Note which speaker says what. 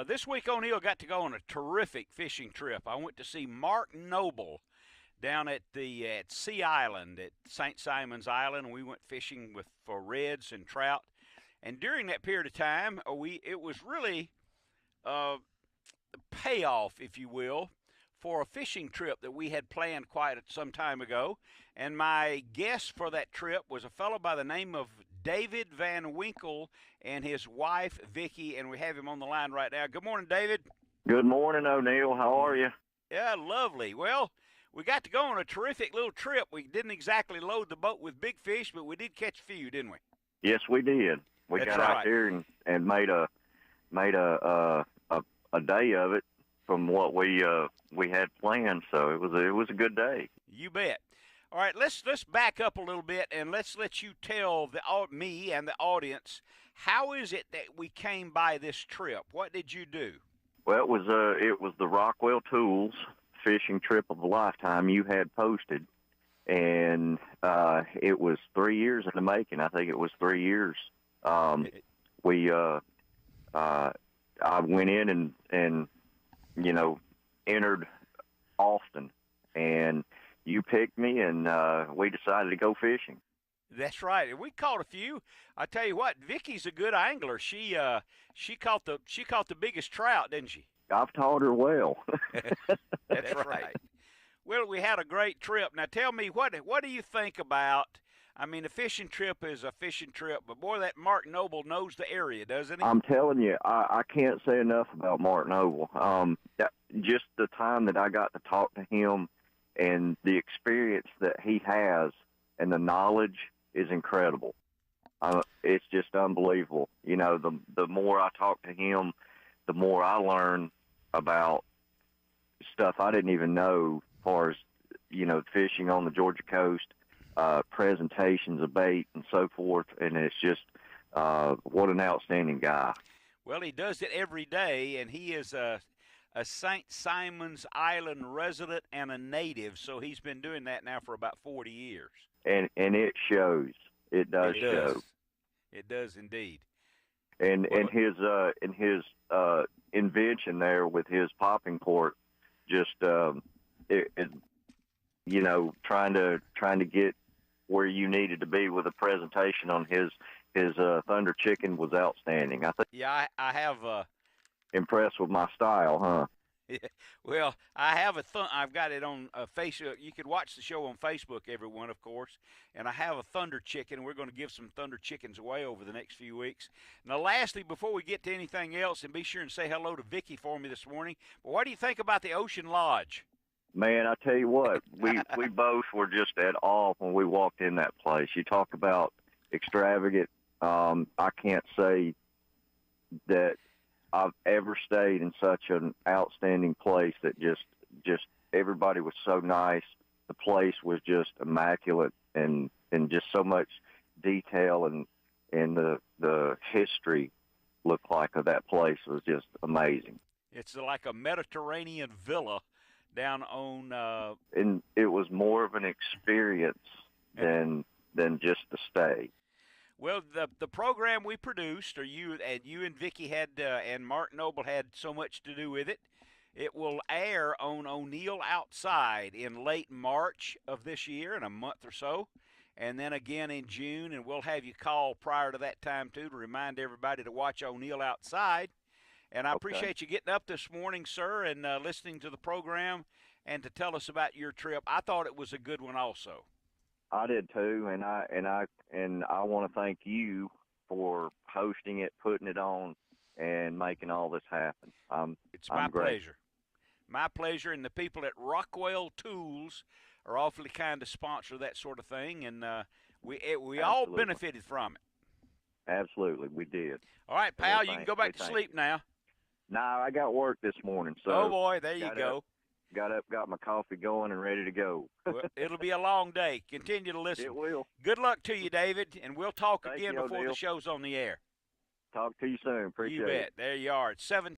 Speaker 1: This week O'Neill got to go on a terrific fishing trip. I went to see Mark Noble down at Sea Island at St. Simon's Island. We went fishing for reds and trout. And during that period of time, it was really a payoff, if you will, for a fishing trip that we had planned quite some time ago. And my guest for that trip was a fellow by the name of David Van Winkle and his wife, Vicki, and we have him on the line right now. Good morning, David.
Speaker 2: Good morning, O'Neill. How are you?
Speaker 1: Yeah, lovely. Well, we got to go on a terrific little trip. We didn't exactly load the boat with big fish, but we did catch a few, didn't we?
Speaker 2: Yes, we did. We
Speaker 1: That's
Speaker 2: got
Speaker 1: right.
Speaker 2: out there and made a day of it from what we had planned. So it was a good day.
Speaker 1: You bet. All right, let's back up a little bit and let's let you tell me and the audience, how is it that we came by this trip? What did you do?
Speaker 2: Well, it was the Rockwell Tools fishing trip of a lifetime you had posted, and it was 3 years in the making. I think it was 3 years. I went in and entered Austin, and you picked me, and we decided to go fishing.
Speaker 1: That's right. And we caught a few. I tell you what, Vicky's a good angler. She caught the biggest trout, didn't she?
Speaker 2: I've taught her well.
Speaker 1: That's right. Well, we had a great trip. Now tell me, what do you think about, I mean, a fishing trip is a fishing trip, but boy, that Mark Noble knows the area, doesn't he?
Speaker 2: I'm telling you, I can't say enough about Mark Noble. Just the time that I got to talk to him and the experience that he has and the knowledge is incredible. It's just unbelievable. You know, the more I talk to him, the more I learn about stuff I didn't even know, as far as, fishing on the Georgia coast, presentations of bait and so forth. And it's just, what an outstanding guy.
Speaker 1: Well, he does it every day, and he is a St. Simon's Island resident and a native, so he's been doing that now for about 40 years.
Speaker 2: And it shows. It does show.
Speaker 1: It does indeed.
Speaker 2: And his invention there with his popping cork, just trying to get where you needed to be with a presentation on his Thunder Chicken was outstanding. I think.
Speaker 1: Yeah, I have.
Speaker 2: Impressed with my style, huh?
Speaker 1: Well, I've got it on Facebook. You could watch the show on Facebook, everyone, of course. And I have a Thunder Chicken. We're going to give some Thunder Chickens away over the next few weeks. Now, lastly, before we get to anything else, and be sure and say hello to Vicki for me this morning. But what do you think about the Ocean Lodge?
Speaker 2: Man, I tell you what, we both were just at awe when we walked in that place. You talk about extravagant. I can't say that I've ever stayed in such an outstanding place that just everybody was so nice. The place was just immaculate and just so much detail and the history looked like of that place was just amazing.
Speaker 1: It's like a Mediterranean villa down on
Speaker 2: and it was more of an experience than just the stay.
Speaker 1: Well, the program we produced, or you and Vicki had, and Mark Noble had so much to do with it. It will air on O'Neill Outside in late March of this year, in a month or so, and then again in June. And we'll have you call prior to that time too to remind everybody to watch O'Neill Outside. And I appreciate you getting up this morning, sir, and listening to the program and to tell us about your trip. I thought it was a good one, also.
Speaker 2: I did too, and I want to thank you for hosting it, putting it on, and making all this happen.
Speaker 1: It's my pleasure. My pleasure, and the people at Rockwell Tools are awfully kind to sponsor that sort of thing, and we all benefited from it.
Speaker 2: Absolutely, we did.
Speaker 1: All right, pal, you can go back to sleep now.
Speaker 2: No, I got work this morning. So
Speaker 1: oh, boy, there you go.
Speaker 2: Got up, got my coffee going, and ready to go.
Speaker 1: Well, it'll be a long day. Continue to listen.
Speaker 2: It will.
Speaker 1: Good luck to you, David, and we'll talk
Speaker 2: Thank
Speaker 1: again
Speaker 2: you,
Speaker 1: before
Speaker 2: O'Neill.
Speaker 1: the show's on the air.
Speaker 2: Talk to you soon. Appreciate it.
Speaker 1: You bet. There you are. It's 7:10.